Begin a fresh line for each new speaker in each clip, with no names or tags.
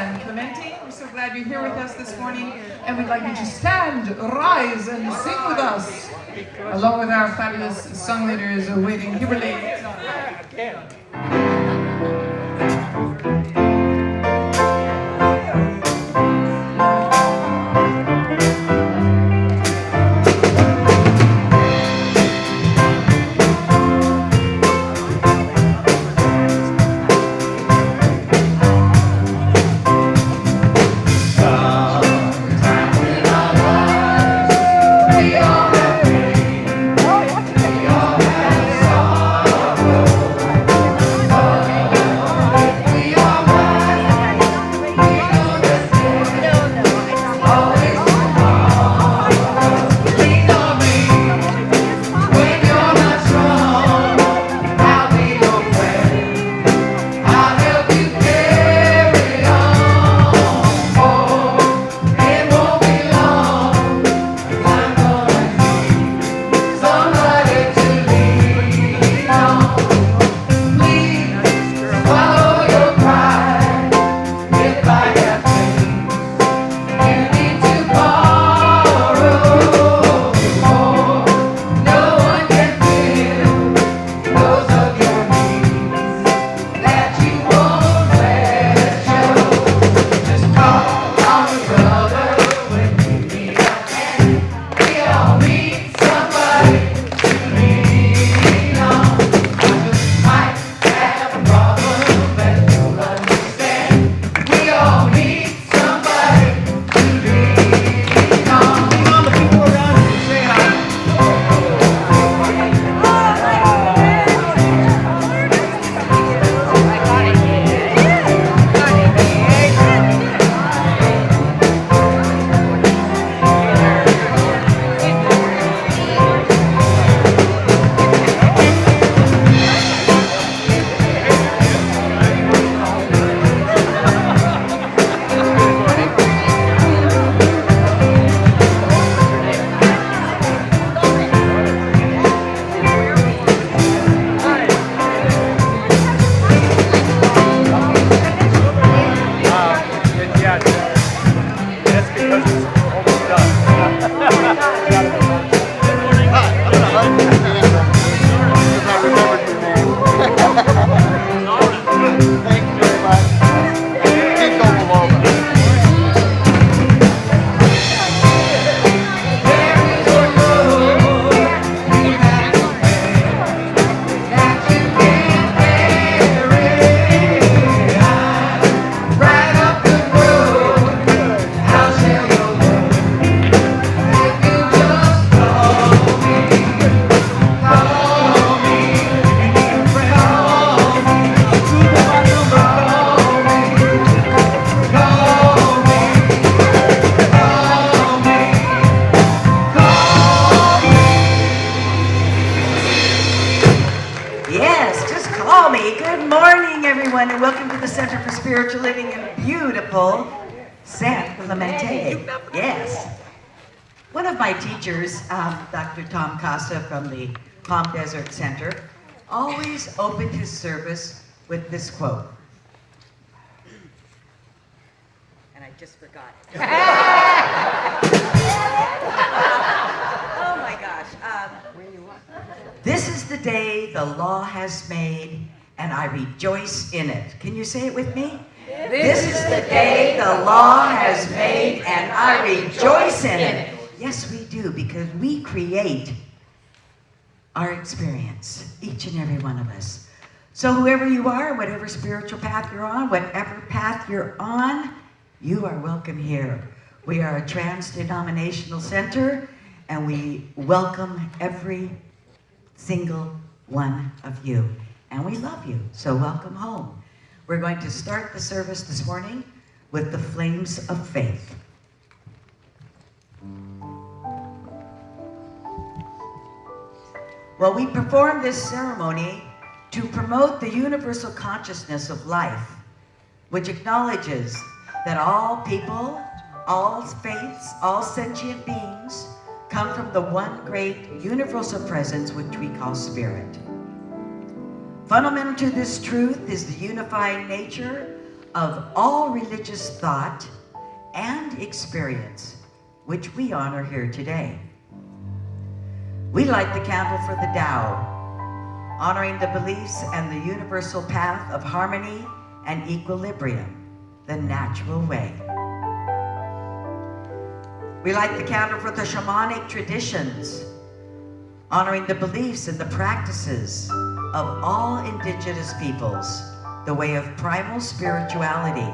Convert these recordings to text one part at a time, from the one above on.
and Clemente. We're so glad you're here with us this morning, and we'd like you to stand, rise, and sing with us, along with our fabulous song leaders waiting, Kimberly.
From the Palm Desert Center, always opened his service with this quote. And I just forgot it. Oh my gosh. This is the day the law has made, and I rejoice in it. Can you say it with me? This is the day the law has made, and I rejoice in it. Yes, we do, because we create our experience, each and every one of us. So whoever you are, whatever spiritual path you're on, whatever path you're on, you are welcome here. We are a trans-denominational center, and we welcome every single one of you. And we love you, so welcome home. We're going to start the service this morning with the Flames of Faith. Well, we perform this ceremony to promote the universal consciousness of life, which acknowledges that all people, all faiths, all sentient beings come from the one great universal presence which we call spirit. Fundamental to this truth is the unifying nature of all religious thought and experience, which we honor here today. We light the candle for the Tao, honoring the beliefs and the universal path of harmony and equilibrium, the natural way. We light the candle for the shamanic traditions, honoring the beliefs and the practices of all indigenous peoples, the way of primal spirituality.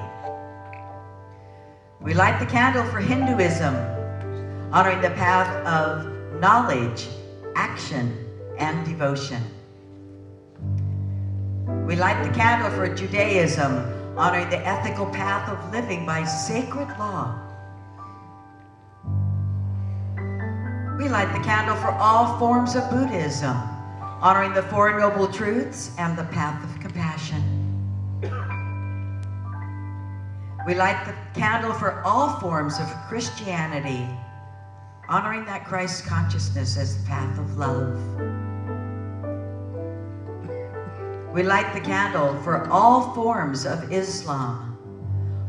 We light the candle for Hinduism, honoring the path of knowledge, action, and devotion. We light the candle for Judaism, honoring the ethical path of living by sacred law. We light the candle for all forms of Buddhism, honoring the Four Noble Truths and the path of compassion. We light the candle for all forms of Christianity, honoring that Christ consciousness as the path of love. We light the candle for all forms of Islam,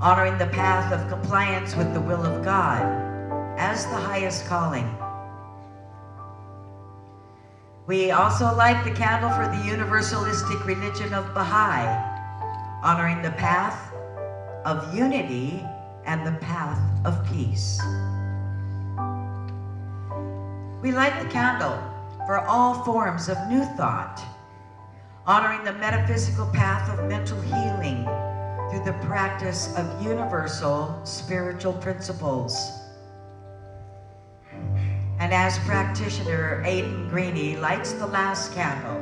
honoring the path of compliance with the will of God as the highest calling. We also light the candle for the universalistic religion of Baha'i, honoring the path of unity and the path of peace. We light the candle for all forms of New Thought, honoring the metaphysical path of mental healing through the practice of universal spiritual principles. And as practitioner Aidan Greeny lights the last candle,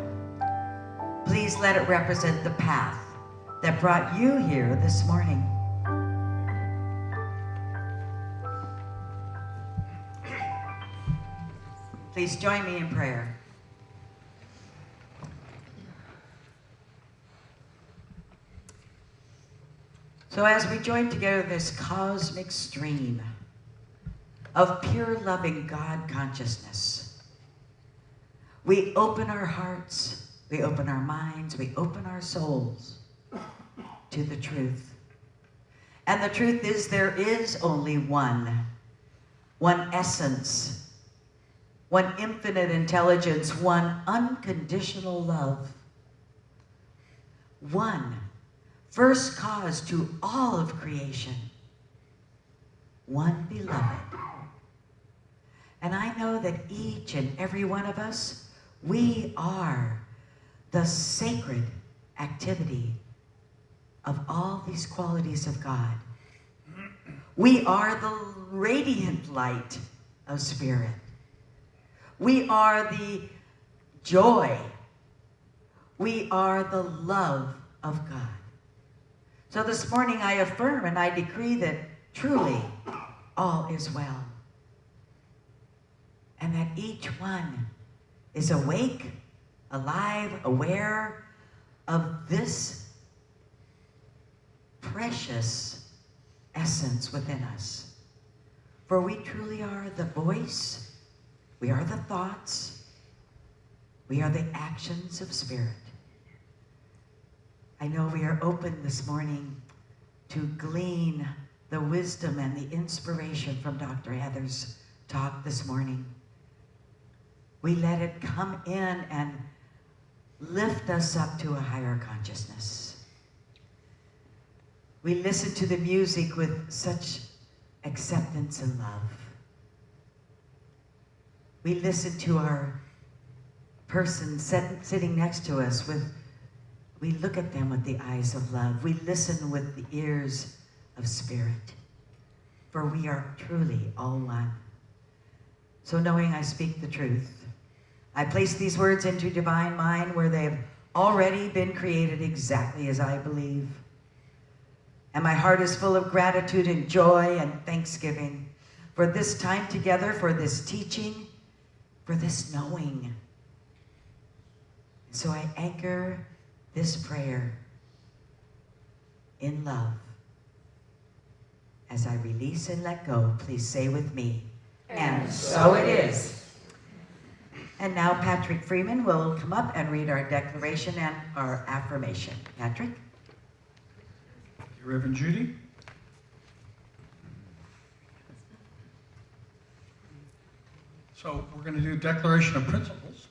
please let it represent the path that brought you here this morning. Please join me in prayer. So as we join together this cosmic stream of pure loving God consciousness, we open our hearts, we open our minds, we open our souls to the truth. And the truth is there is only one essence, one infinite intelligence, one unconditional love, one first cause to all of creation, one beloved. And I know that each and every one of us, we are the sacred activity of all these qualities of God. We are the radiant light of Spirit. We are the joy. We are the love of God. So this morning I affirm and I decree that truly all is well. And that each one is awake, alive, aware of this precious essence within us. For we truly are the voice, we are the thoughts, we are the actions of Spirit. I know we are open this morning to glean the wisdom and the inspiration from Dr. Heather's talk this morning. We let it come in and lift us up to a higher consciousness. We listen to the music with such acceptance and love. We listen to our person sitting next to us we look at them with the eyes of love. We listen with the ears of Spirit. For we are truly all one. So knowing I speak the truth, I place these words into divine mind where they have already been created exactly as I believe. And my heart is full of gratitude and joy and thanksgiving for this time together, for this teaching, for this knowing. So I anchor this prayer in love. As I release and let go, please say with me, and so it is. And now Patrick Freeman will come up and read our declaration and our affirmation. Patrick?
Reverend Judy. So we're going to do Declaration of Principles.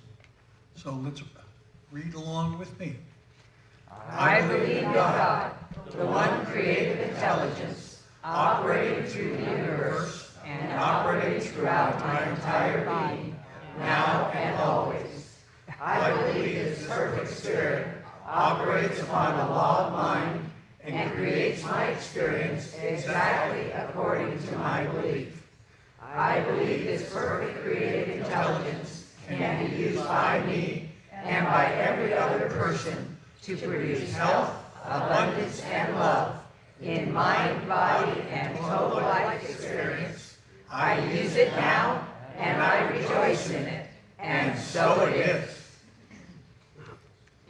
So let's read along with me.
I believe in God, the one creative intelligence, operating through the universe and operating throughout my entire being, now and always. I believe His perfect Spirit operates upon the law of mind and creates my experience exactly according to my belief. I believe His perfect creative intelligence can be used by me and by every other person to produce health, abundance, and love in mind, body, and total life experience. I use it now, and I rejoice in it, and so it is.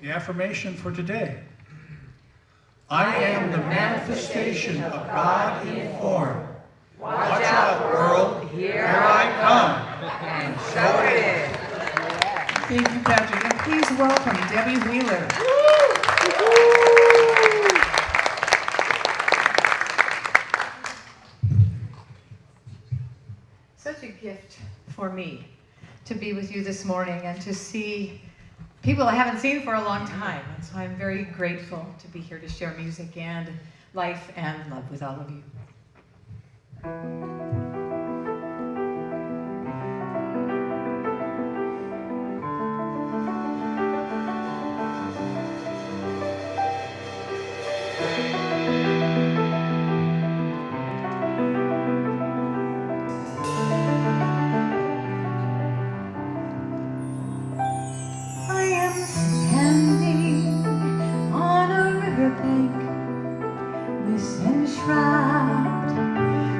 The affirmation for today. I am the manifestation of God in form. Watch out, world, here I come.
And so it is.
Thank you, Patrick. And please welcome Debbie Wheeler.
Such a gift for me to be with you this morning and to see people I haven't seen for a long time. And so I'm very grateful to be here to share music and life and love with all of you.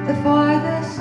The farthest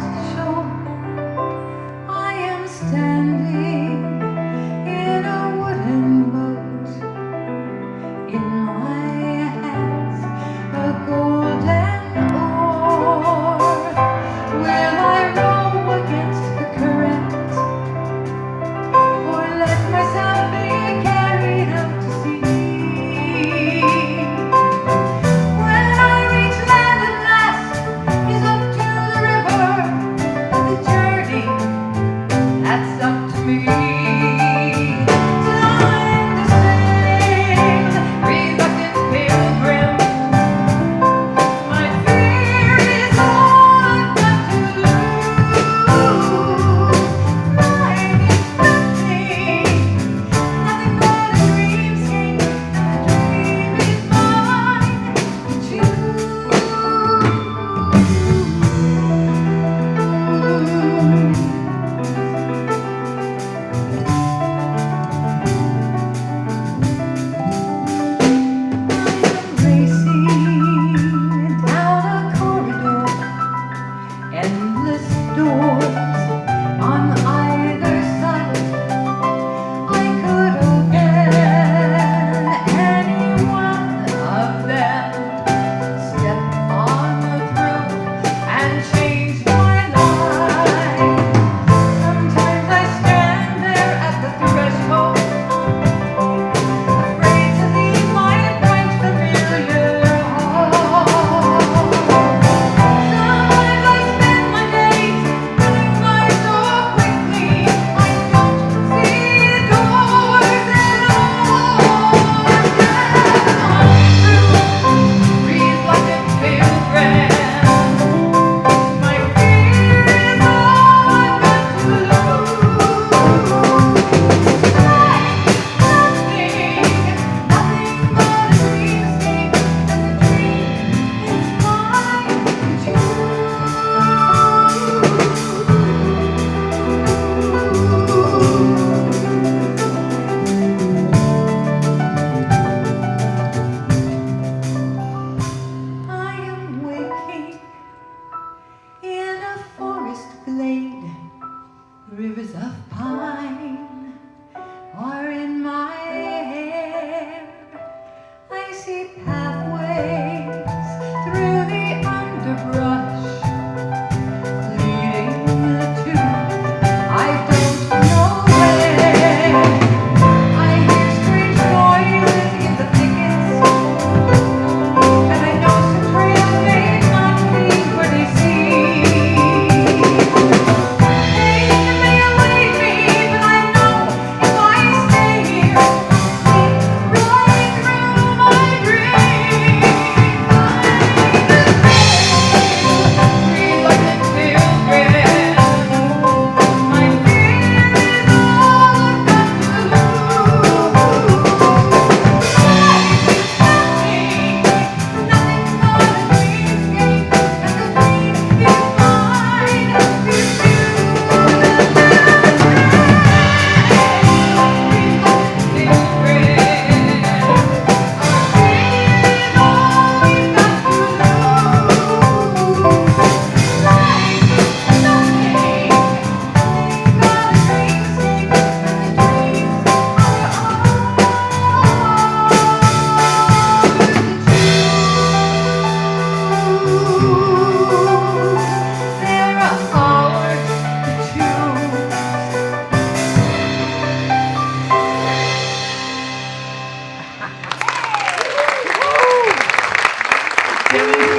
Thanksgiving to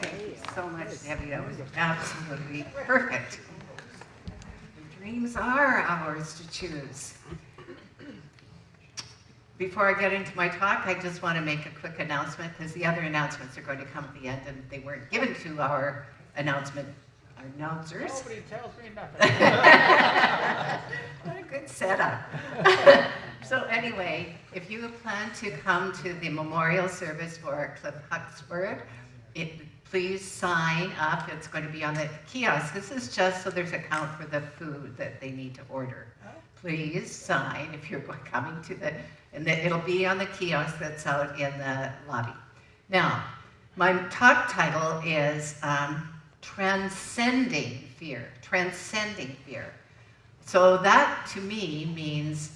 you.
So much, Debbie. That was absolutely perfect. Dreams are ours to choose. Before I get into my talk, I just want to make a quick announcement because the other announcements are going to come at the end and they weren't given to our announcers.
Nobody tells me nothing.
What a good setup. So anyway, if you plan to come to the memorial service for Cliff Huxford, please sign up. It's going to be on the kiosk. This is just so there's a count for the food that they need to order. Please sign if you're coming to and it'll be on the kiosk that's out in the lobby. Now, my talk title is Transcending Fear. Transcending Fear. So that to me means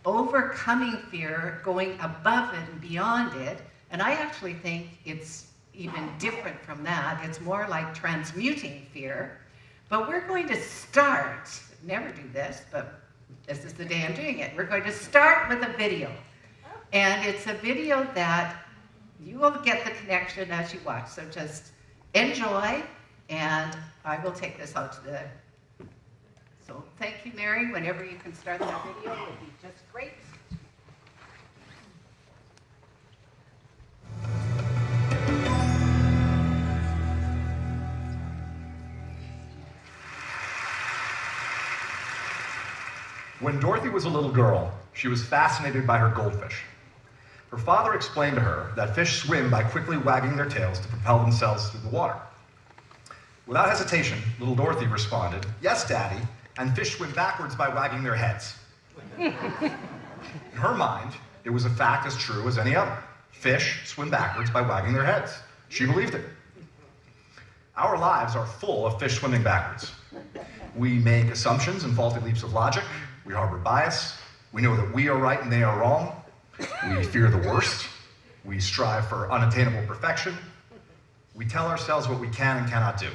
overcoming fear, going above it and beyond it. And I actually think it's even different from that. It's more like transmuting fear. But we're going to start, never do this, but this is the day I'm doing it. We're going to start with a video. And it's a video that you will get the connection as you watch. So just enjoy, and I will take this out to the... So thank you, Mary. Whenever you can start that video, it would be just great.
When Dorothy was a little girl, she was fascinated by her goldfish. Her father explained to her that fish swim by quickly wagging their tails to propel themselves through the water. Without hesitation, little Dorothy responded, "Yes, Daddy, and fish swim backwards by wagging their heads." In her mind, it was a fact as true as any other. Fish swim backwards by wagging their heads. She believed it. Our lives are full of fish swimming backwards. We make assumptions and faulty leaps of logic. We harbor bias. We know that we are right and they are wrong. We fear the worst. We strive for unattainable perfection. We tell ourselves what we can and cannot do.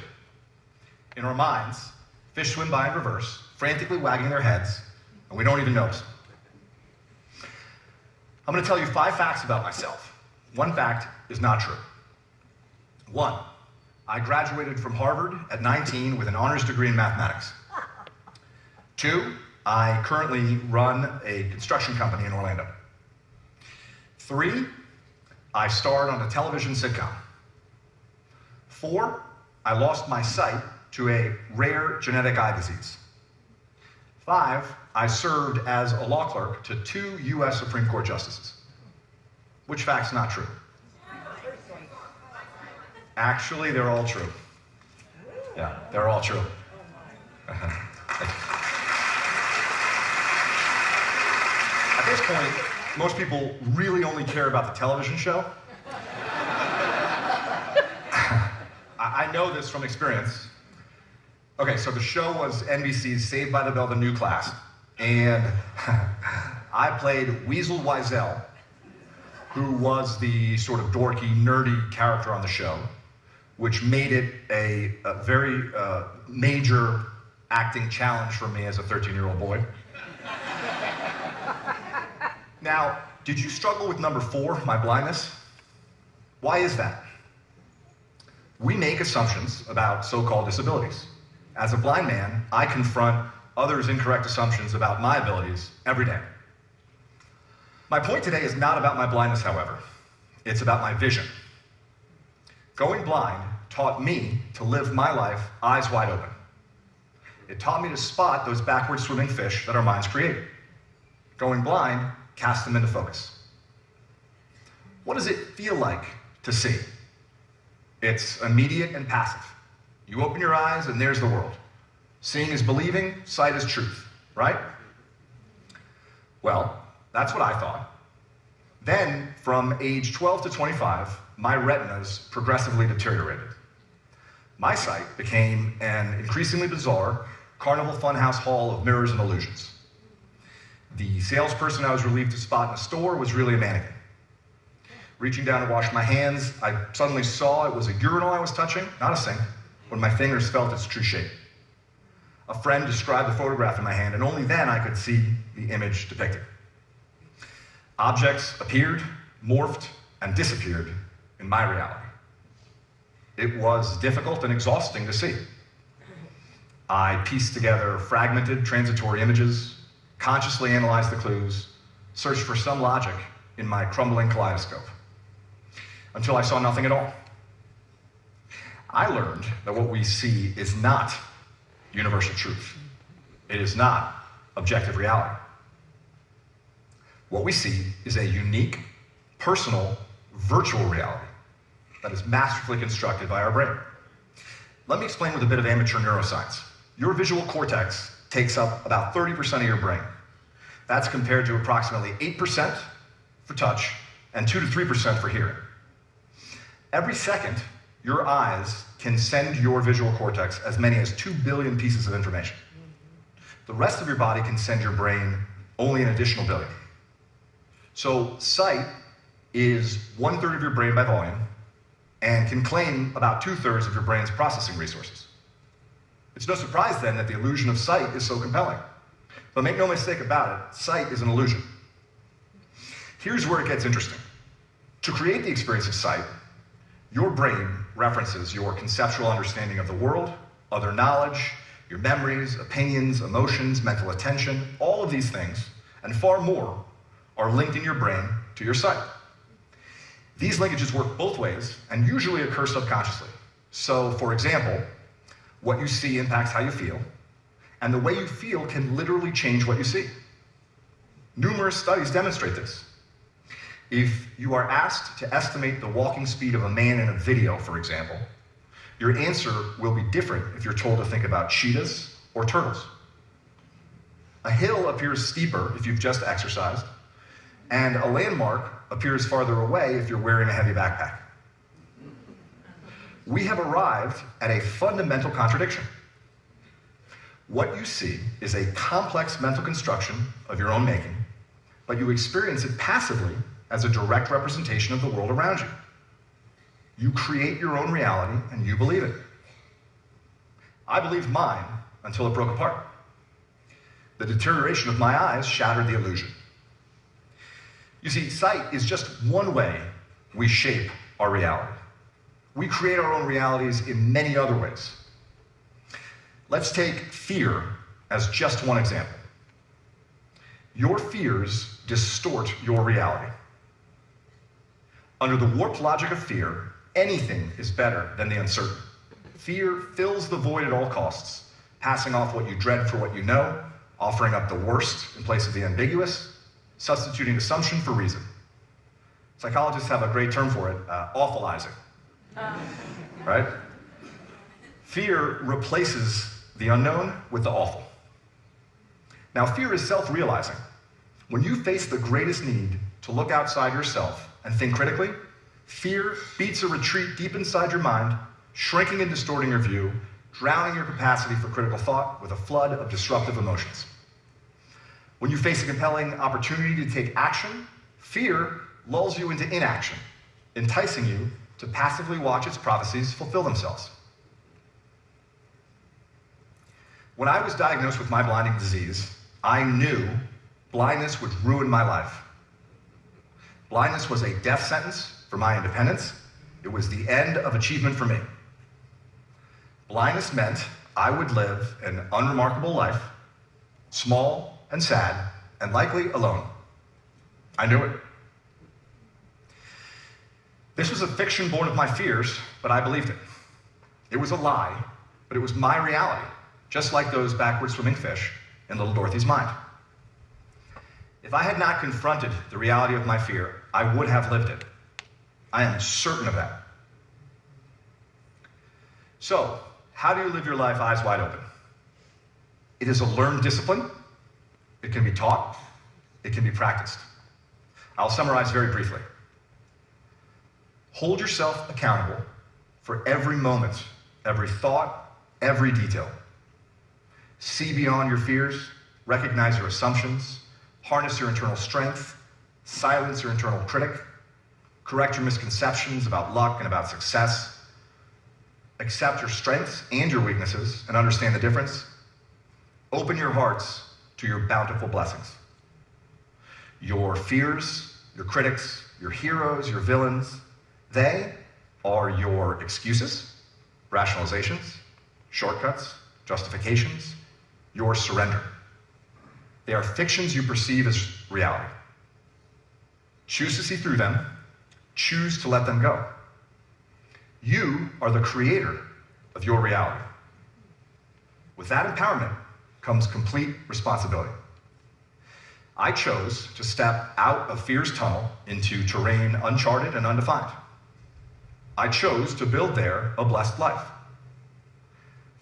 In our minds, fish swim by in reverse, frantically wagging their heads, and we don't even notice. I'm going to tell you 5 facts about myself. One fact is not true. 1, I graduated from Harvard at 19 with an honors degree in mathematics. 2, I currently run a construction company in Orlando. 3, I starred on a television sitcom. 4, I lost my sight to a rare genetic eye disease. 5, I served as a law clerk to 2 U.S. Supreme Court justices. Which fact's not true? Actually, they're all true. Yeah, they're all true. At this point, most people really only care about the television show. I know this from experience. Okay, so the show was NBC's Saved by the Bell, the new class. And I played Weasel Wiesel, who was the sort of dorky, nerdy character on the show, which made it a very major acting challenge for me as a 13-year-old boy. Now, did you struggle with number 4, my blindness? Why is that? We make assumptions about so-called disabilities. As a blind man, I confront others' incorrect assumptions about my abilities every day. My point today is not about my blindness, however. It's about my vision. Going blind taught me to live my life eyes wide open. It taught me to spot those backward swimming fish that our minds create. Going blind cast them into focus. What does it feel like to see? It's immediate and passive. You open your eyes and there's the world. Seeing is believing, sight is truth, right? Well, that's what I thought. Then, from age 12 to 25, my retinas progressively deteriorated. My sight became an increasingly bizarre carnival funhouse hall of mirrors and illusions. The salesperson I was relieved to spot in a store was really a mannequin. Reaching down to wash my hands, I suddenly saw it was a urinal I was touching, not a sink, when my fingers felt its true shape. A friend described the photograph in my hand, and only then I could see the image depicted. Objects appeared, morphed, and disappeared in my reality. It was difficult and exhausting to see. I pieced together fragmented transitory images, consciously analyzed the clues, searched for some logic in my crumbling kaleidoscope, until I saw nothing at all. I learned that what we see is not universal truth. It is not objective reality. What we see is a unique, personal, virtual reality that is masterfully constructed by our brain. Let me explain with a bit of amateur neuroscience. Your visual cortex takes up about 30% of your brain. That's compared to approximately 8% for touch and 2 to 3% for hearing. Every second, your eyes can send your visual cortex as many as 2 billion pieces of information. The rest of your body can send your brain only an additional billion. So sight is 1/3 of your brain by volume and can claim about 2/3 of your brain's processing resources. It's no surprise then that the illusion of sight is so compelling. But make no mistake about it, sight is an illusion. Here's where it gets interesting. To create the experience of sight, your brain references your conceptual understanding of the world, other knowledge, your memories, opinions, emotions, mental attention, all of these things, and far more, are linked in your brain to your sight. These linkages work both ways and usually occur subconsciously. So, for example, what you see impacts how you feel, and the way you feel can literally change what you see. Numerous studies demonstrate this. If you are asked to estimate the walking speed of a man in a video, for example, your answer will be different if you're told to think about cheetahs or turtles. A hill appears steeper if you've just exercised, and a landmark appears farther away if you're wearing a heavy backpack. We have arrived at a fundamental contradiction. What you see is a complex mental construction of your own making, but you experience it passively as a direct representation of the world around you. You create your own reality and you believe it. I believed mine until it broke apart. The deterioration of my eyes shattered the illusion. You see, sight is just one way we shape our reality. We create our own realities in many other ways. Let's take fear as just one example. Your fears distort your reality. Under the warped logic of fear, anything is better than the uncertain. Fear fills the void at all costs, passing off what you dread for what you know, offering up the worst in place of the ambiguous, substituting assumption for reason. Psychologists have a great term for it, awfulizing. Right? Fear replaces the unknown with the awful. Now, fear is self-realizing. When you face the greatest need to look outside yourself and think critically, fear beats a retreat deep inside your mind, shrinking and distorting your view, drowning your capacity for critical thought with a flood of disruptive emotions. When you face a compelling opportunity to take action, fear lulls you into inaction, enticing you to passively watch its prophecies fulfill themselves. When I was diagnosed with my blinding disease, I knew blindness would ruin my life. Blindness was a death sentence for my independence. It was the end of achievement for me. Blindness meant I would live an unremarkable life, small and sad, and likely alone. I knew it. This was a fiction born of my fears, but I believed it. It was a lie, but it was my reality, just like those backward swimming fish in little Dorothy's mind. If I had not confronted the reality of my fear, I would have lived it. I am certain of that. So, how do you live your life eyes wide open? It is a learned discipline. It can be taught. It can be practiced. I'll summarize very briefly. Hold yourself accountable for every moment, every thought, every detail. See beyond your fears, recognize your assumptions, harness your internal strength, silence your internal critic, correct your misconceptions about luck and about success, accept your strengths and your weaknesses and understand the difference. Open your hearts to your bountiful blessings. Your fears, your critics, your heroes, your villains, they are your excuses, rationalizations, shortcuts, justifications, your surrender. They are fictions you perceive as reality. Choose to see through them. Choose to let them go. You are the creator of your reality. With that empowerment comes complete responsibility. I chose to step out of fear's tunnel into terrain uncharted and undefined. I chose to build there a blessed life.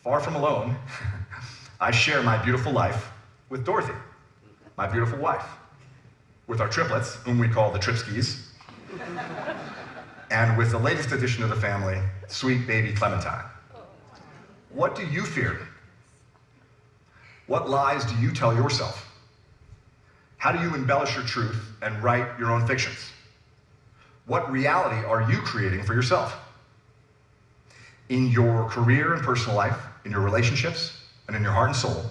Far from alone, I share my beautiful life with Dorothy, my beautiful wife, with our triplets, whom we call the Tripskis, and with the latest addition to the family, sweet baby Clementine. What do you fear? What lies do you tell yourself? How do you embellish your truth and write your own fictions? What reality are you creating for yourself? In your career and personal life, in your relationships, and in your heart and soul,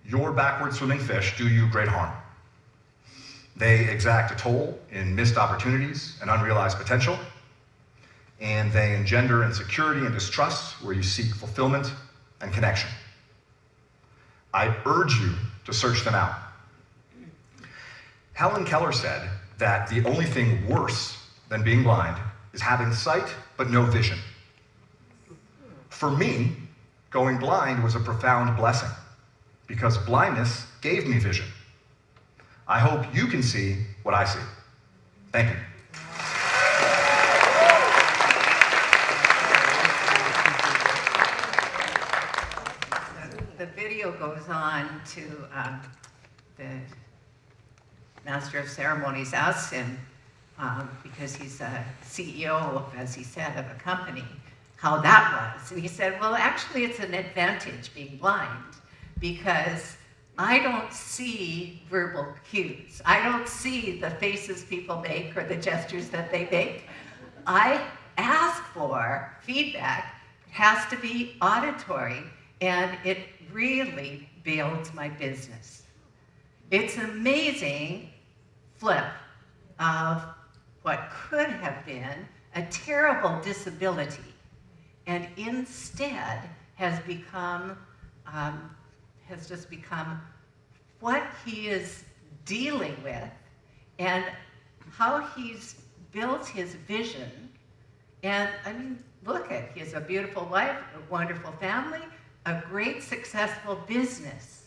your backward swimming fish do you great harm. They exact a toll in missed opportunities and unrealized potential, and they engender insecurity and distrust where you seek fulfillment and connection. I urge you to search them out. Helen Keller said that the only thing worse than being blind is having sight but no vision. For me, going blind was a profound blessing because blindness gave me vision. I hope you can see what I see. Thank you.
The video goes on to the Master of Ceremonies asks him, because he's a CEO, as he said, of a company, how that was. And he said, well, actually, it's an advantage being blind because I don't see verbal cues. I don't see the faces people make or the gestures that they make. I ask for feedback. It has to be auditory, and it really builds my business. It's amazing flip of what could have been a terrible disability and instead has just become what he is dealing with and how he's built his vision. And I mean, look at, he has a beautiful wife, a wonderful family, a great successful business.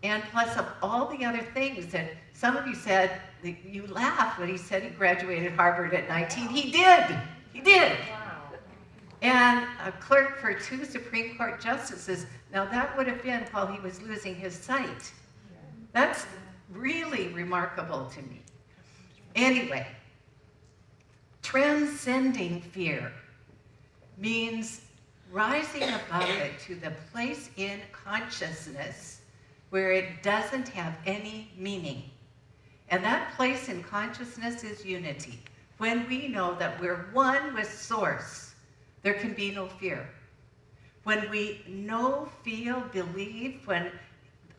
And plus of all the other things that some of you said, you laughed when he said he graduated Harvard at 19. He did. And a clerk for 2 Supreme Court justices. Now that would have been while he was losing his sight. That's really remarkable to me. Anyway, transcending fear means rising above it to the place in consciousness where it doesn't have any meaning. And that place in consciousness is unity. When we know that we're one with Source, there can be no fear. When we know, feel, believe, when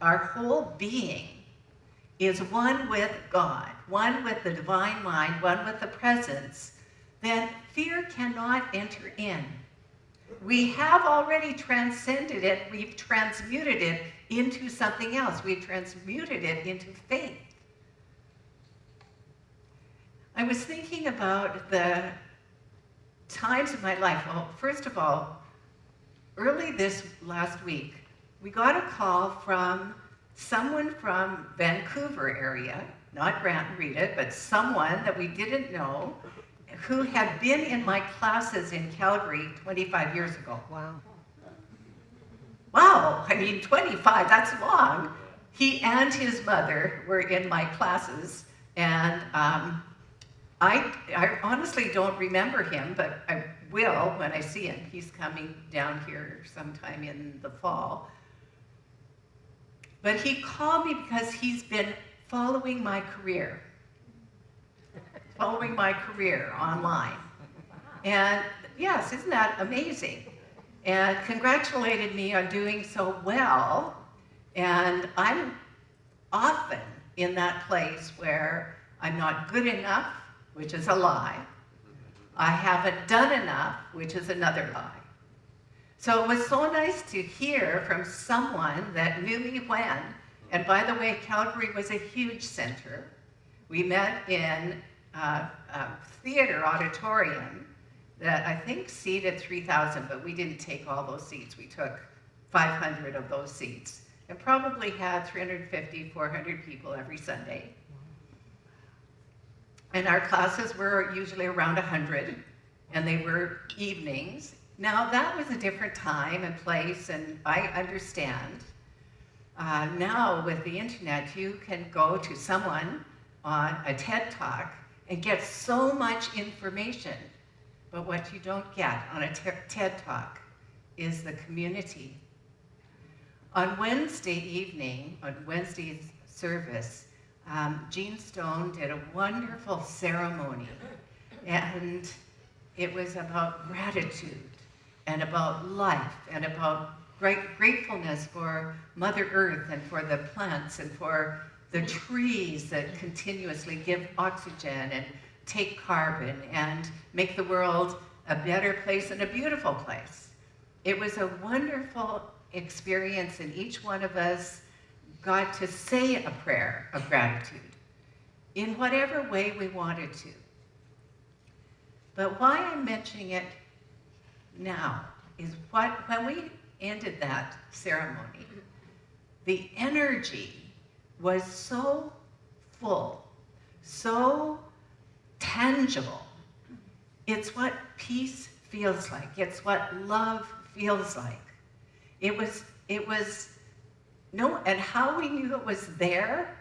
our whole being is one with God, one with the divine mind, one with the presence, then fear cannot enter in. We have already transcended it. We've transmuted it into something else. We've transmuted it into faith. I was thinking about the times of my life. Well, first of all, early this last week, we got a call from someone from Vancouver area, not Grant and Rita, but someone that we didn't know, who had been in my classes in Calgary 25 years ago. Wow, I mean, 25, that's long. He and his mother were in my classes, and I honestly don't remember him, but I will when I see him. He's coming down here sometime in the fall. But he called me because he's been following my career online. And yes, isn't that amazing? And congratulated me on doing so well. And I'm often in that place where I'm not good enough, which is a lie. I haven't done enough, which is another lie. So it was so nice to hear from someone that knew me when, and by the way, Calgary was a huge center. We met in a theater auditorium that I think seated 3,000, but we didn't take all those seats. We took 500 of those seats and probably had 350, 400 people every Sunday. And our classes were usually around 100, and they were evenings. Now, that was a different time and place, and I understand. Now, with the internet, you can go to someone on a TED Talk and get so much information. But what you don't get on a TED Talk is the community. On Wednesday evening, on Wednesday's service, Jean Stone did a wonderful ceremony, and it was about gratitude and about life and about gratefulness for Mother Earth and for the plants and for the trees that continuously give oxygen and take carbon and make the world a better place and a beautiful place. It was a wonderful experience, and each one of us got to say a prayer of gratitude in whatever way we wanted to. But why I'm mentioning it now is when we ended that ceremony, the energy was so full, so tangible. It's what peace feels like. It's what love feels like. It was no, and how we knew it was there,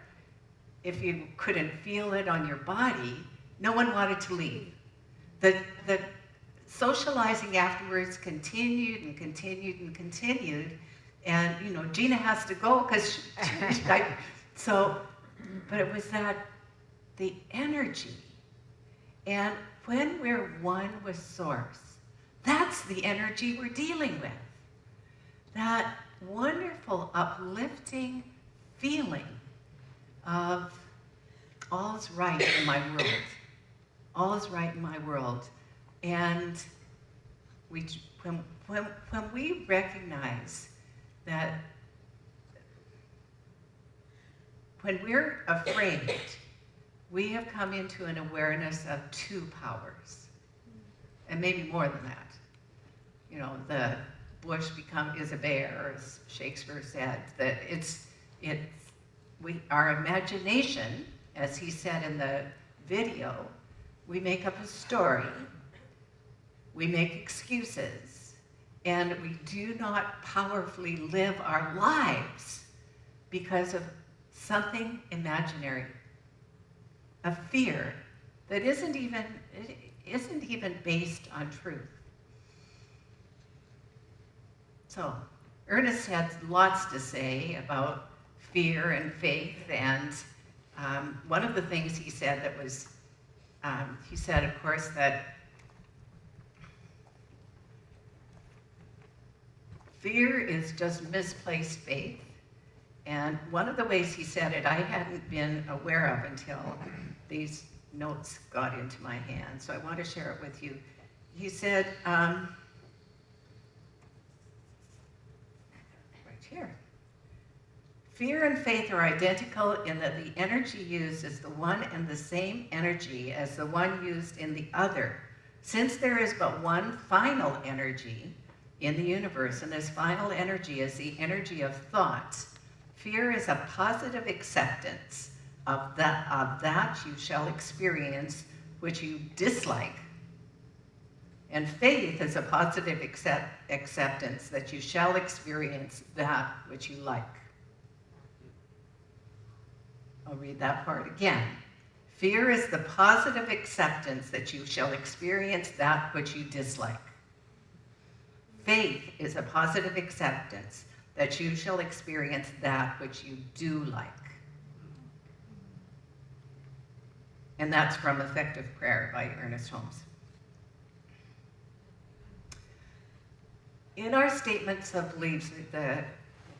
if you couldn't feel it on your body, no one wanted to leave. The socializing afterwards continued and continued and continued, and you know, Gina has to go because but it was the energy. And when we're one with Source, that's the energy we're dealing with. That wonderful, uplifting feeling of all's right in my world. All is right in my world. And when we recognize that when we're afraid, we have come into an awareness of two powers, and maybe more than that. You know, the bush is a bear, as Shakespeare said. That our imagination, as he said in the video, we make up a story, we make excuses, and we do not powerfully live our lives because of something imaginary, a fear that isn't even based on truth. So, Ernest had lots to say about fear and faith, and one of the things he said that was, he said, of course, that fear is just misplaced faith. And one of the ways he said it, I hadn't been aware of until these notes got into my hand, so I want to share it with you. He said, right here, fear and faith are identical in that the energy used is the one and the same energy as the one used in the other. Since there is but one final energy in the universe, and this final energy is the energy of thoughts, fear is a positive acceptance of that you shall experience which you dislike. And faith is a positive acceptance that you shall experience that which you like. I'll read that part again. Fear is the positive acceptance that you shall experience that which you dislike. Faith is a positive acceptance that you shall experience that which you do like. And that's from Effective Prayer by Ernest Holmes. In our statements of beliefs,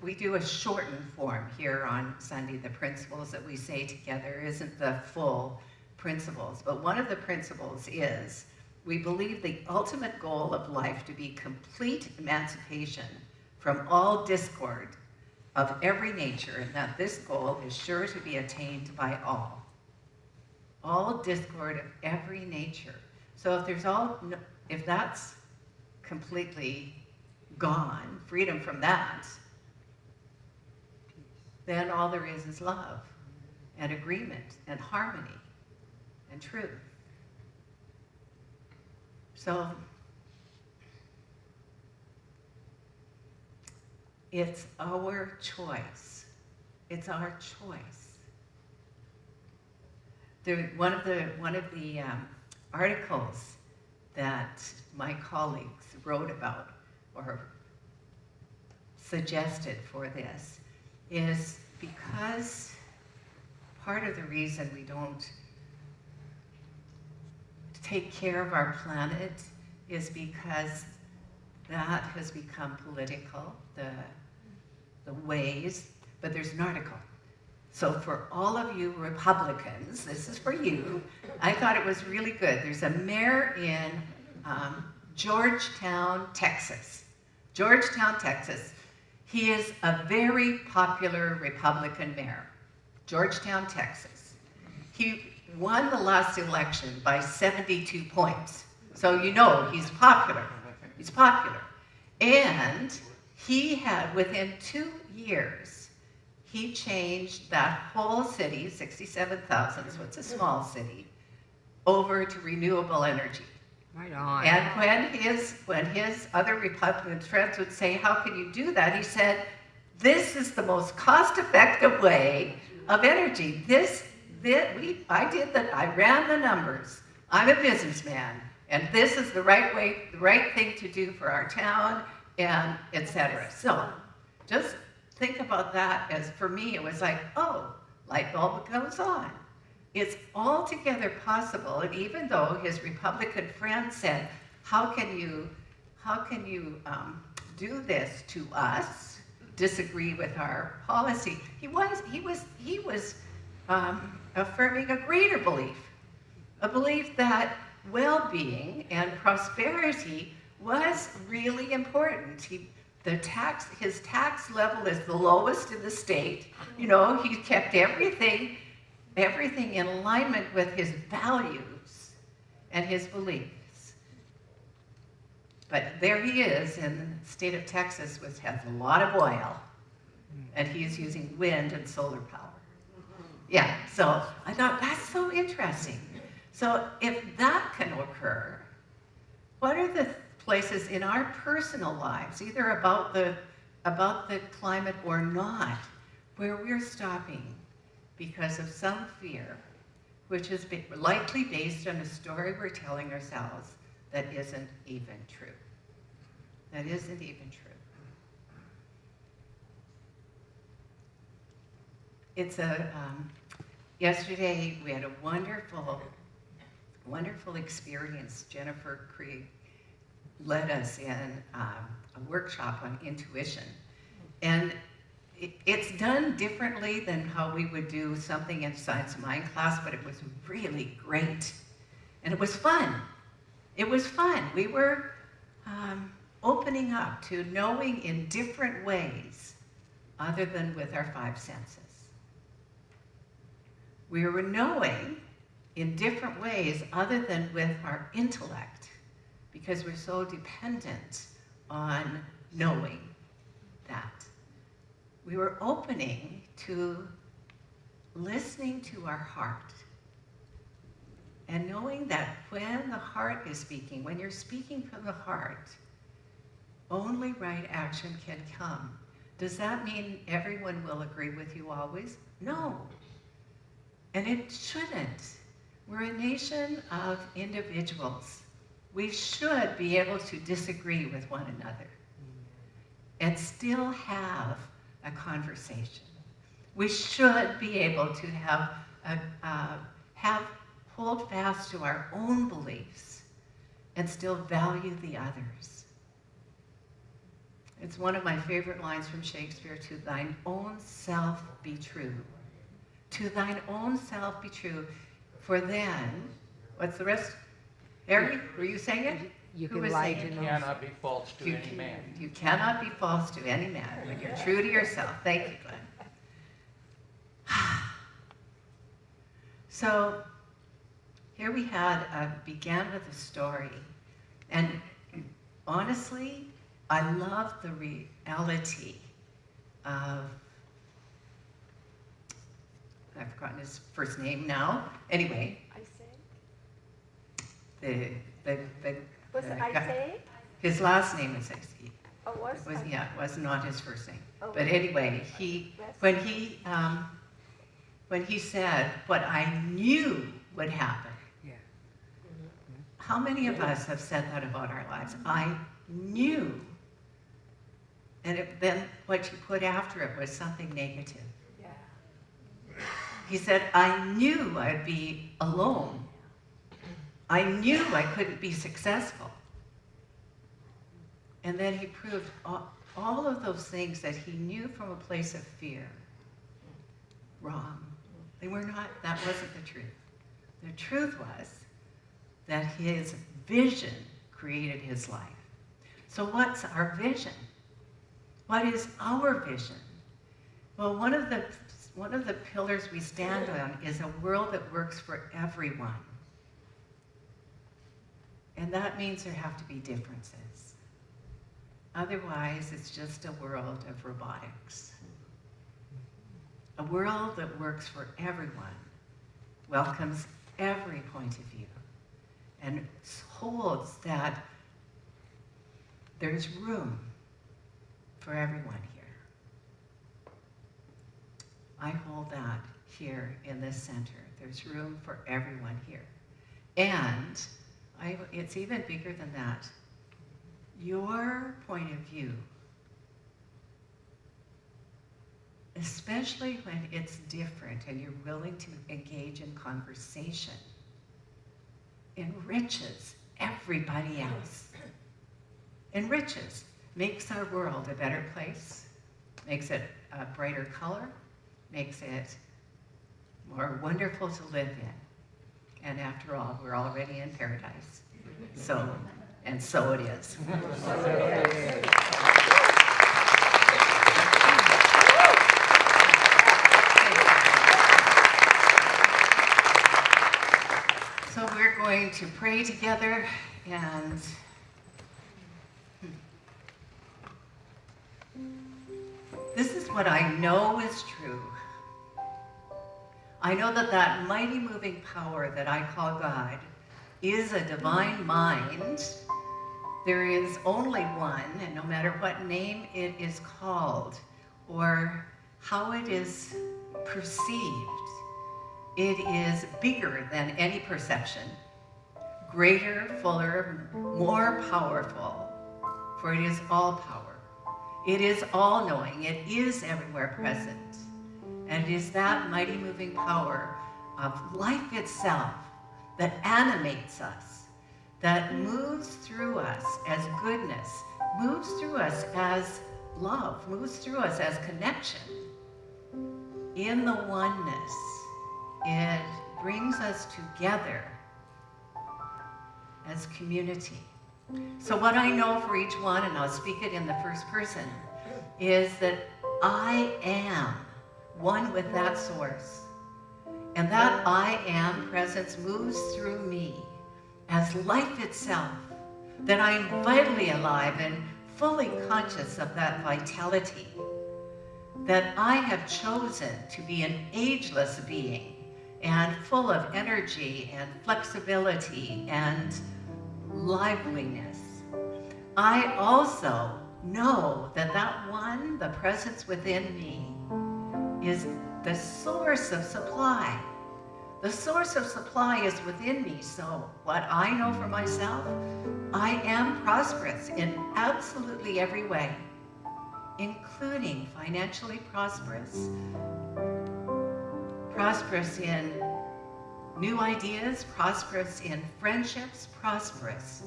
we do a shortened form here on Sunday. The principles that we say together isn't the full principles, but one of the principles is we believe the ultimate goal of life to be complete emancipation from all discord of every nature, and that this goal is sure to be attained by all. All discord of every nature. So if that's completely gone, freedom from that, then all there is love and agreement and harmony and truth. So it's our choice. It's our choice. One of the articles that my colleagues wrote about or suggested for this is because part of the reason we don't take care of our planet is because that has become political, the ways, but there's an article. So for all of you Republicans, this is for you, I thought it was really good. There's a mayor in Georgetown, Texas. Georgetown, Texas. He is a very popular Republican mayor. Georgetown, Texas. He won the last election by 72 points. So you know he's popular. He's popular. And he had, within 2 years, he changed that whole city, 67,000, so it's a small city, over to renewable energy.
Right on.
And when his other Republican friends would say, how can you do that? He said, this is the most cost-effective way of energy. I ran the numbers. I'm a businessman, and this is the right thing to do for our town, and etc. So just think about that as, for me, it was like, oh, light bulb goes on. It's altogether possible, and even though his Republican friends said, how can you do this to us, disagree with our policy, he was affirming a greater belief, a belief that well-being and prosperity was really important. His tax level is the lowest in the state. You know, he kept everything in alignment with his values and his beliefs. But there he is in the state of Texas, which has a lot of oil, and he's using wind and solar power. Yeah, so I thought that's so interesting. So if that can occur, what are the places in our personal lives, either about the climate or not, where we're stopping because of some fear, which is likely based on a story we're telling ourselves that isn't even true. That isn't even true. Yesterday we had a wonderful experience. Jennifer Krieg led us in a workshop on intuition. And it's done differently than how we would do something in Science of Mind class, but it was really great. And it was fun. It was fun. We were opening up to knowing in different ways other than with our 5 senses. We were knowing in different ways other than with our intellect, because we're so dependent on knowing that. We were opening to listening to our heart and knowing that when the heart is speaking, when you're speaking from the heart, only right action can come. Does that mean everyone will agree with you always? No. And it shouldn't. We're a nation of individuals. We should be able to disagree with one another and still have a conversation. We should be able to hold fast to our own beliefs and still value the others. It's one of my favorite lines from Shakespeare, to thine own self be true. To thine own self be true, for then, what's the rest? Harry, were you saying it?
You
Who
can
was
lie
saying
to
it?
no
Cannot be false to any man.
You cannot be false to any man when you're true to yourself. Thank you, Glenn. So here we began with a story, and honestly, I love the reality of, I've forgotten his first name now. Anyway,
Was it Isaac?
his last name is Isaac.
Oh,
It was not his first name.
Oh,
But anyway, when he said what I knew would happen.
Yeah.
How many of us have said that about our lives? I knew. And then what you put after it was something negative.
Yeah.
He said, I knew I'd be alone. I knew I couldn't be successful. And then he proved all of those things that he knew from a place of fear wrong. They were not, that wasn't the truth. The truth was that his vision created his life. So what's our vision? What is our vision? Well, one of the pillars we stand on is a world that works for everyone. And that means there have to be differences. Otherwise, it's just a world of robotics. A world that works for everyone, welcomes every point of view, and holds that there's room for everyone here. I hold that here in this center. There's room for everyone here. And it's even bigger than that. Your point of view, especially when it's different and you're willing to engage in conversation, enriches everybody else. Enriches, makes our world a better place, makes it a brighter color, makes it more wonderful to live in. And after all, we're already in paradise. So it is. So we're going to pray together, and this is what I know is true. I know that mighty moving power that I call God is a divine mind. There is only one, and no matter what name it is called or how it is perceived, it is bigger than any perception, greater, fuller, more powerful, for it is all power. It is all-knowing. It is everywhere present. And it is that mighty moving power of life itself that animates us, that moves through us as goodness, moves through us as love, moves through us as connection. In the oneness, it brings us together as community. So what I know for each one, and I'll speak it in the first person, is that I am one with that source. And that I am presence moves through me as life itself, that I am vitally alive and fully conscious of that vitality, that I have chosen to be an ageless being and full of energy and flexibility and liveliness. I also know that one, the presence within me, is the source of supply. The source of supply is within me, so what I know for myself, I am prosperous in absolutely every way, including financially prosperous, prosperous in new ideas, prosperous in friendships, prosperous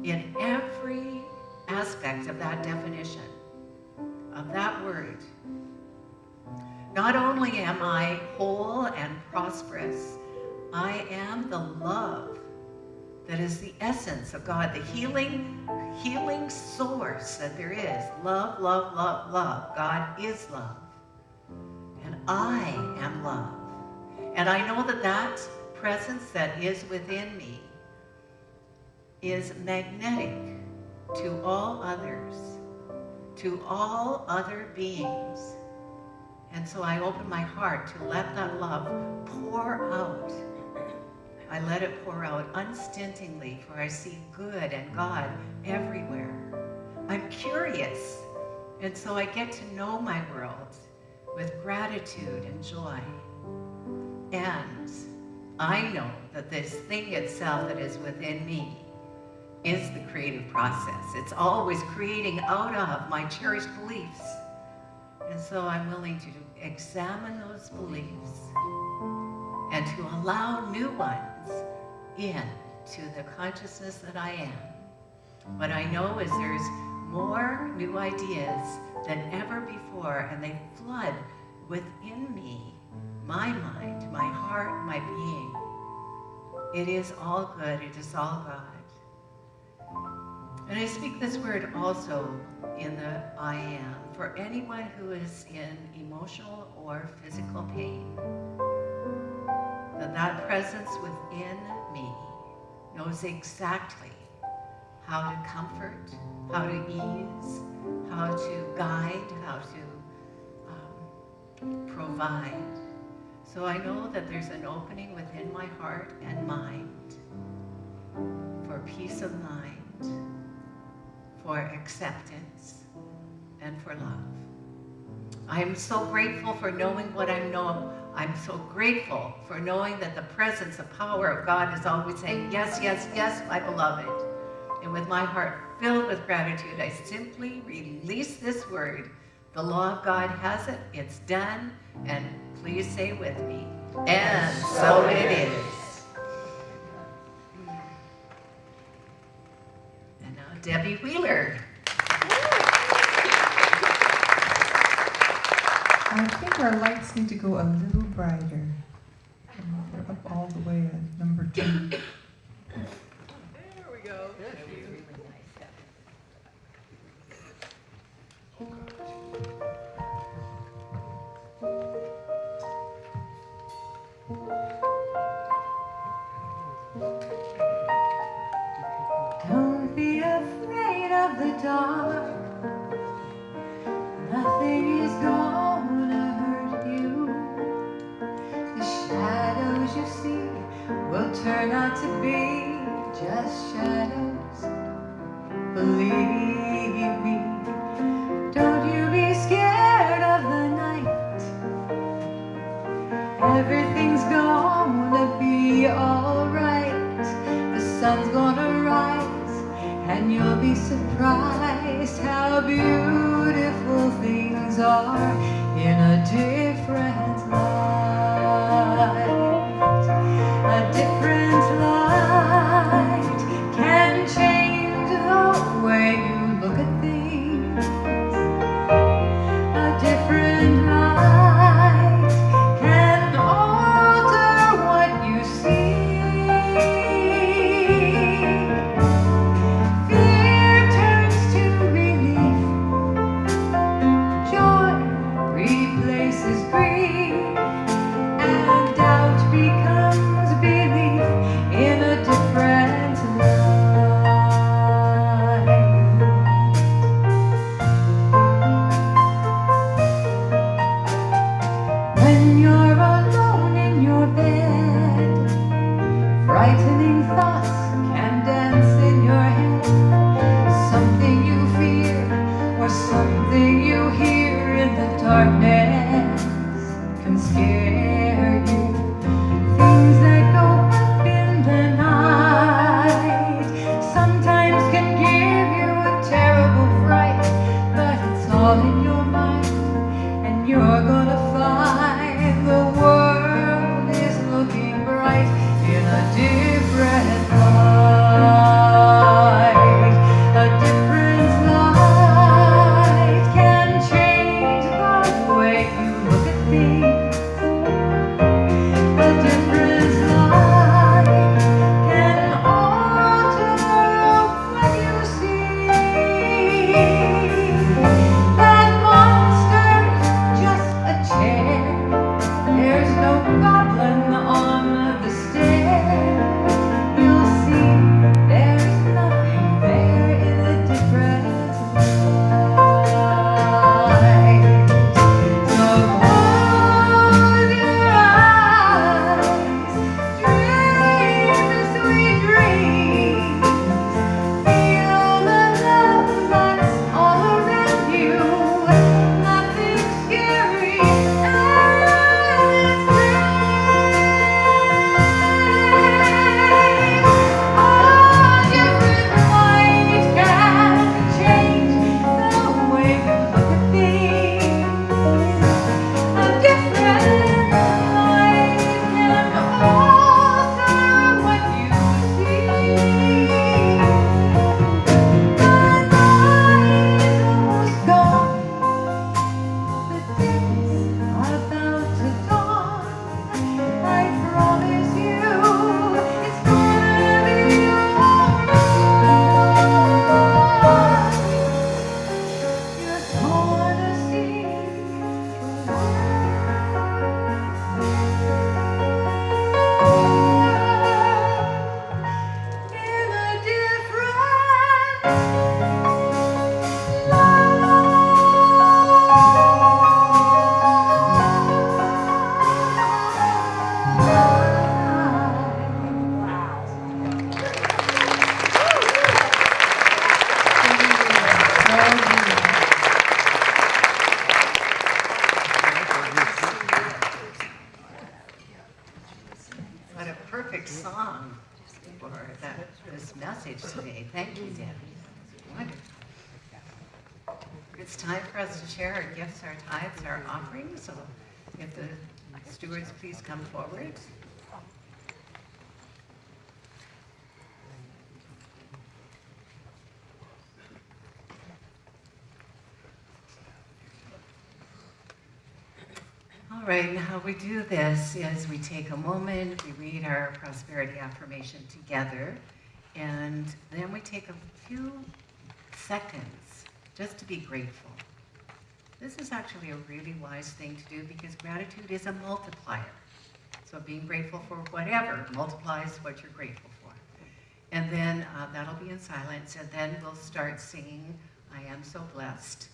in every aspect of that definition. of that word, not only am I whole and prosperous, I am the love that is the essence of God, the healing source that there is. Love, love, love, love. God is love. And I am love. And I know that that presence that is within me is magnetic to all others, to all other beings. And so I open my heart to let that love pour out. I let it pour out unstintingly, for I see good and God everywhere. I'm curious, and so I get to know my world with gratitude and joy. And I know that this thing itself that is within me is the creative process. It's always creating out of my cherished beliefs. And so I'm willing to examine those beliefs and to allow new ones into the consciousness that I am. What I know is there's more new ideas than ever before, and they flood within me, my mind, my heart, my being. It is all good. It is all God. And I speak this word also in the I am for anyone who is in emotional or physical pain. That presence within me knows exactly how to comfort, how to ease, how to guide, how to provide. So I know that there's an opening within my heart and mind for peace of mind, for acceptance, and for love. I am so grateful for knowing what I know. I'm so grateful for knowing that the presence, the power of God is always saying, yes, yes, yes, my beloved. And with my heart filled with gratitude, I simply release this word. The law of God has it, it's done, and please say with me, and so it is. And now Debbie Wheeler.
I think our lights need to go a little brighter. They're up all the way at number 2.
There we go.
Don't be afraid of the dark. Nothing is gonna hurt you. The shadows you see will turn out to be just shadows. Believe me. Don't you be scared of the night. Everything's gonna be alright. The sun's gonna rise, and you'll be surprised how beautiful things are in a different light. A different light can change the way you look at things. A different light can alter what you see. Fear turns to relief. Joy replaces
What a perfect song for this message today. Thank you, Debbie. Wonderful. It's time for us to share our gifts, our tithes, our offerings. So if the stewards please come forward. All right, and how we do this is we take a moment, we read our prosperity affirmation together, and then we take a few seconds just to be grateful. This is actually a really wise thing to do because gratitude is a multiplier. So being grateful for whatever multiplies what you're grateful for. And then that'll be in silence, and then we'll start singing, I am so blessed.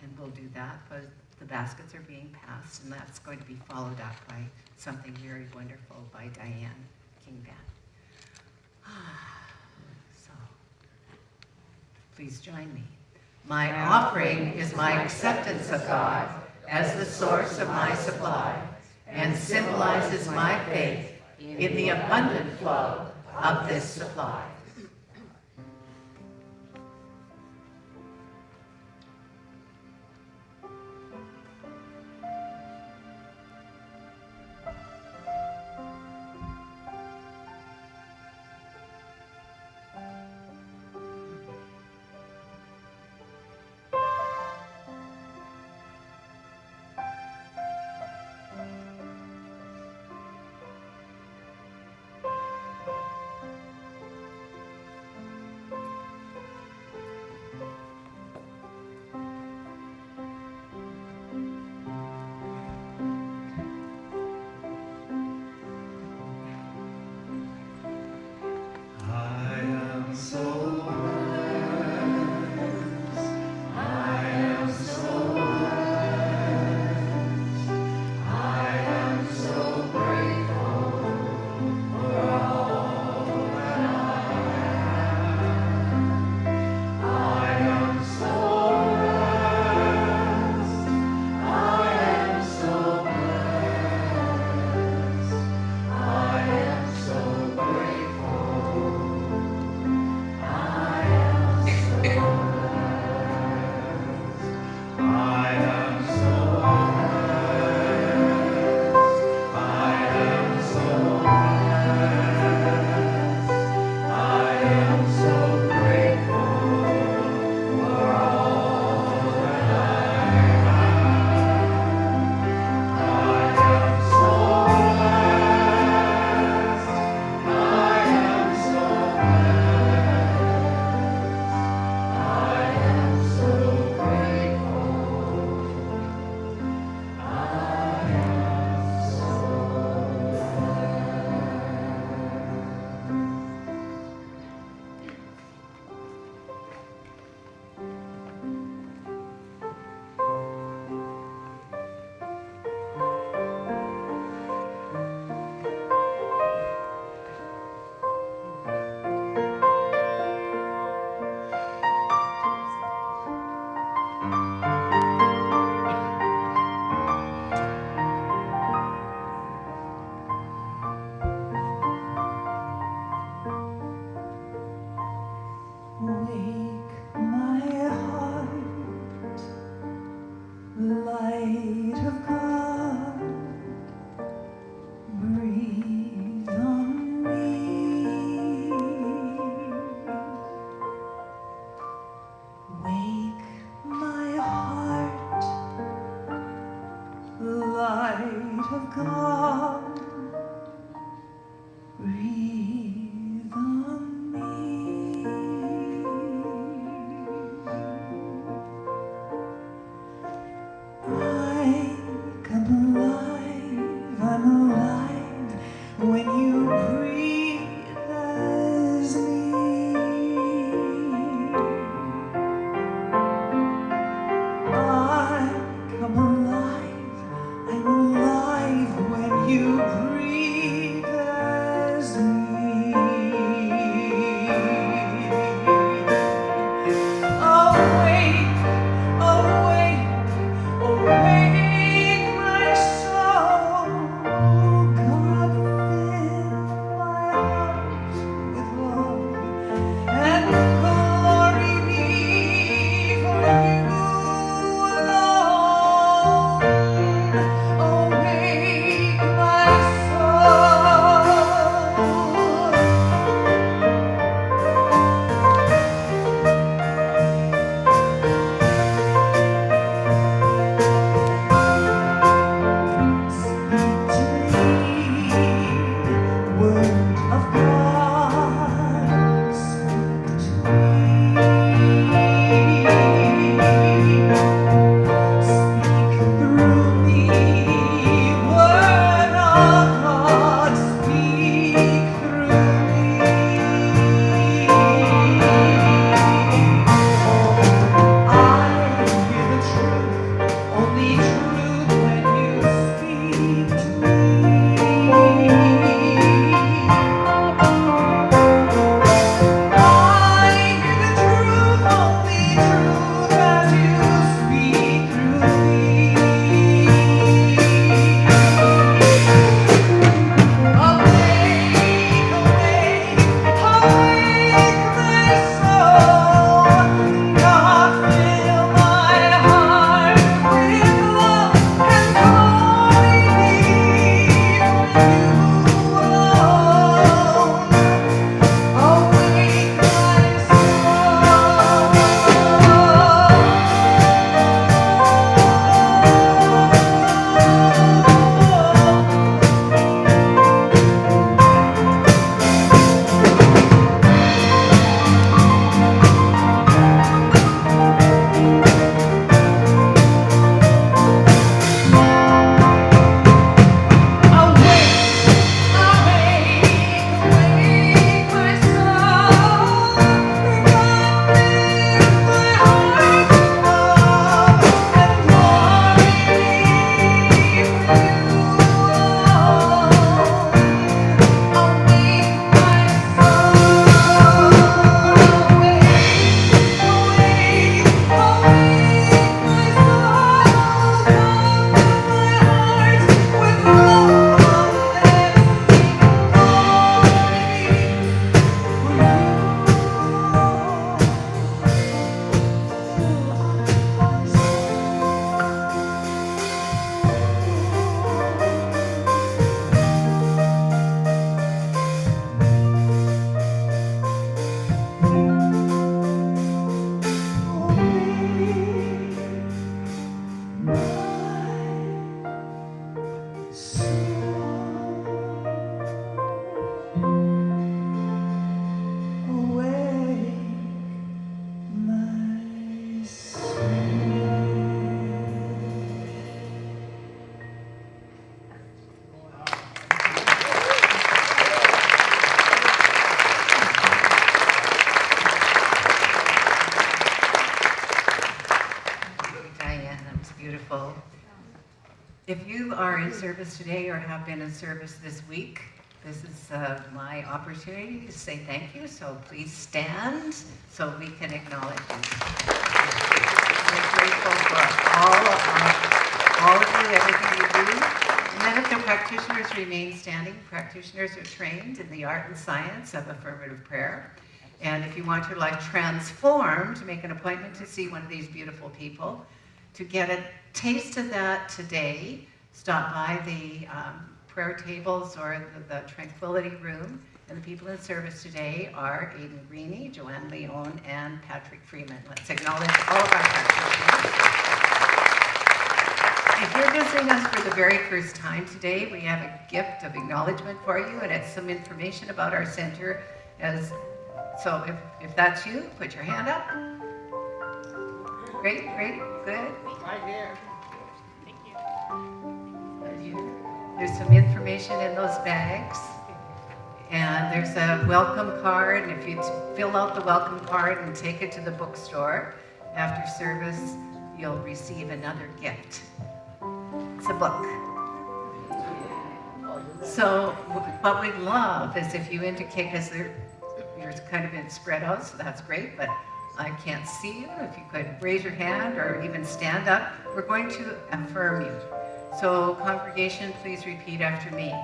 And we'll do that, but the baskets are being passed, and that's going to be followed up by something very wonderful by Diane Kingban. So, please join me. My offering is my acceptance of God as the source of my supply and symbolizes my faith in the abundant flow of this supply.
Awake my soul, God
If you are in service today or have been in service this week, this is my opportunity to say thank you. So please stand so we can acknowledge you. We're grateful for all of you, everything you do. And then if the practitioners remain standing, practitioners are trained in the art and science of affirmative prayer. And if you want your life transformed, make an appointment to see one of these beautiful people. To get a taste of that today, stop by the prayer tables or the Tranquility Room. And the people in service today are Aidan Greeny, Joanne Leone, and Patrick Freeman. Let's acknowledge all of our practitioners. If you're visiting us for the very first time today, we have a gift of acknowledgement for you, and it's some information about our center. So if that's you, put your hand up. Great, good.
Right here.
There's some information in those bags. And there's a welcome card. And if you fill out the welcome card and take it to the bookstore after service, you'll receive another gift. It's a book. So what we'd love is if you indicate, because you're kind of been spread out, so that's great, but I can't see you. If you could raise your hand or even stand up, we're going to affirm you. So congregation, please repeat after me.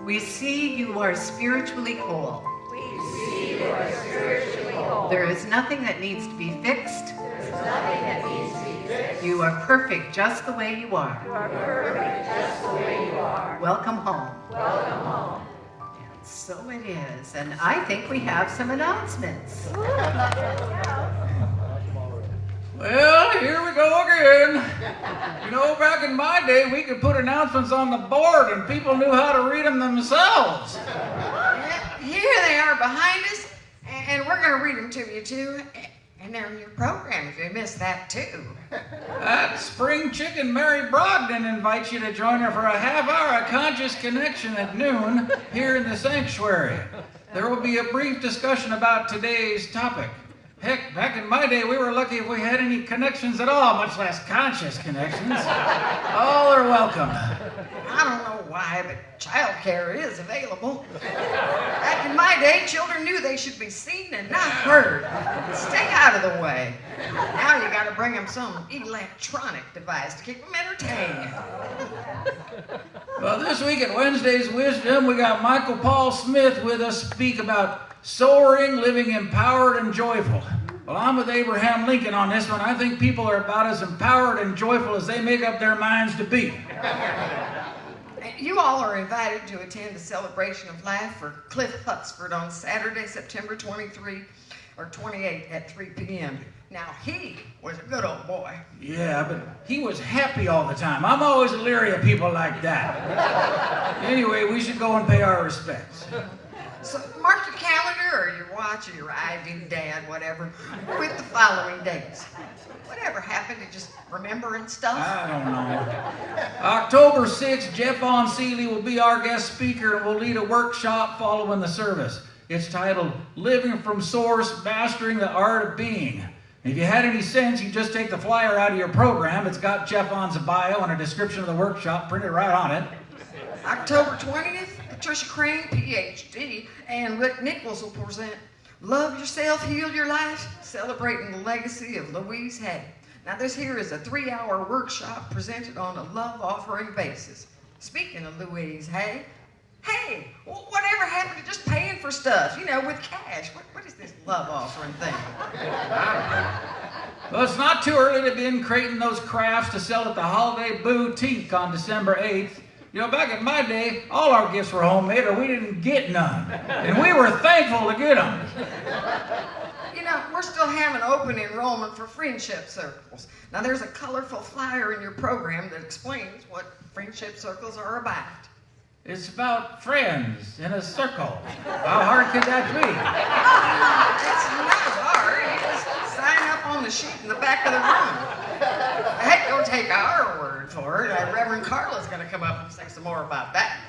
We see you are spiritually whole.
We see you are spiritually whole.
There is nothing that needs to be fixed.
There's nothing that needs to be fixed.
You are perfect just the way you are.
You are perfect just the way you are.
Welcome home.
Welcome home.
And so it is. And I think we have some announcements.
Well, here we go again. You know, back in my day, we could put announcements on the board and people knew how to read them themselves.
Here they are behind us, and we're going to read them to you too. And they're in your program if you missed that too.
That spring chicken Mary Brogdon invites you to join her for a half hour of conscious connection at noon here in the sanctuary. There will be a brief discussion about today's topic. Heck, back in my day, we were lucky if we had any connections at all, much less conscious connections. All are welcome.
I don't know why, but childcare is available. Back in my day, children knew they should be seen and not heard. Stay out of the way. Now you got to bring them some electronic device to keep them entertained.
Well, this week at Wednesday's Wisdom, we got Michael Paul Smith with us speak about soaring, living empowered and joyful. Well, I'm with Abraham Lincoln on this one. I think people are about as empowered and joyful as they make up their minds to be.
You all are invited to attend the celebration of life for Cliff Huxford on Saturday, September 23 or 28 at 3 p.m. Now, he was a good old boy.
Yeah, but he was happy all the time. I'm always leery of people like that. Anyway, we should go and pay our respects.
So mark your calendar or your watch or your ID, Dad, whatever, with the following dates. Whatever happened to just remembering stuff?
I don't know. October 6th, Jeff Von Seeley will be our guest speaker and will lead a workshop following the service. It's titled Living from Source, Mastering the Art of Being. If you had any sense, you just take the flyer out of your program. It's got Jeff Von's bio and a description of the workshop printed right on it.
October 20th, Patricia Crane, PhD, and Rick Nichols will present Love Yourself, Heal Your Life, celebrating the legacy of Louise Hay. Now this here is a 3-hour workshop presented on a love offering basis. Speaking of Louise Hay, hey, whatever happened to just paying for stuff, you know, with cash? What is this love offering thing?
Well, it's not too early to begin creating those crafts to sell at the Holiday Boutique on December 8th. You know, back in my day, all our gifts were homemade or we didn't get none. And we were thankful to get them.
You know, we're still having open enrollment for friendship circles. Now, there's a colorful flyer in your program that explains what friendship circles are about.
It's about friends in a circle. How hard could that be?
It's not hard. You just sign up on the sheet in the back of the room. Hey, don't take our word for it. Reverend Carla's going to come up and say some more about that.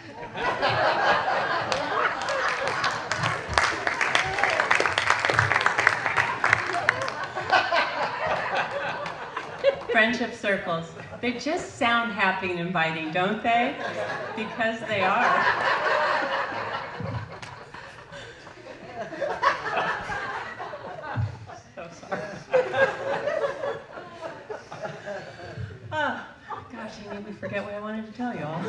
Friendship circles. They just sound happy and inviting, don't they? Because they are. So sorry. Oh, gosh, you made me forget what I wanted to tell you all.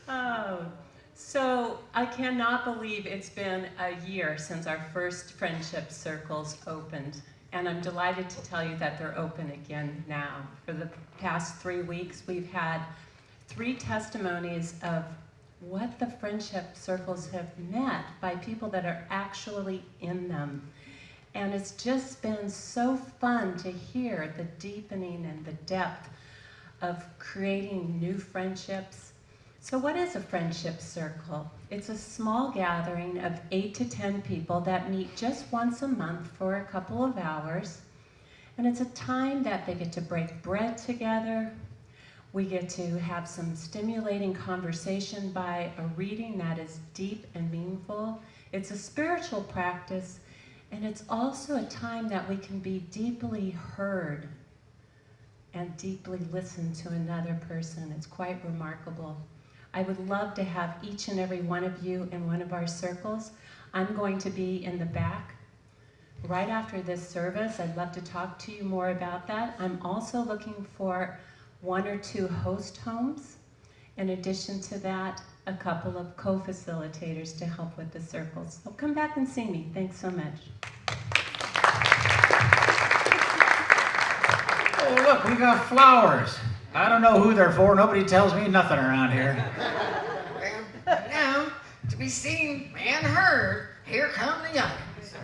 Oh, so I cannot believe it's been a year since our first friendship circles opened. And I'm delighted to tell you that they're open again now. For the past 3 weeks, we've had 3 testimonies of what the friendship circles have meant by people that are actually in them. And it's just been so fun to hear the deepening and the depth of creating new friendships. So what is a friendship circle? It's a small gathering of 8 to 10 people that meet just once a month for a couple of hours. And it's a time that they get to break bread together. We get to have some stimulating conversation by a reading that is deep and meaningful. It's a spiritual practice, and it's also a time that we can be deeply heard and deeply listen to another person. It's quite remarkable. I would love to have each and every one of you in one of our circles. I'm going to be in the back right after this service. I'd love to talk to you more about that. I'm also looking for 1 or 2 host homes. In addition to that, a couple of co-facilitators to help with the circles. So come back and see me. Thanks so much.
Oh, look, we got flowers. I don't know who they're for. Nobody tells me nothing around here.
Well, now, to be seen and heard, here come the youngins.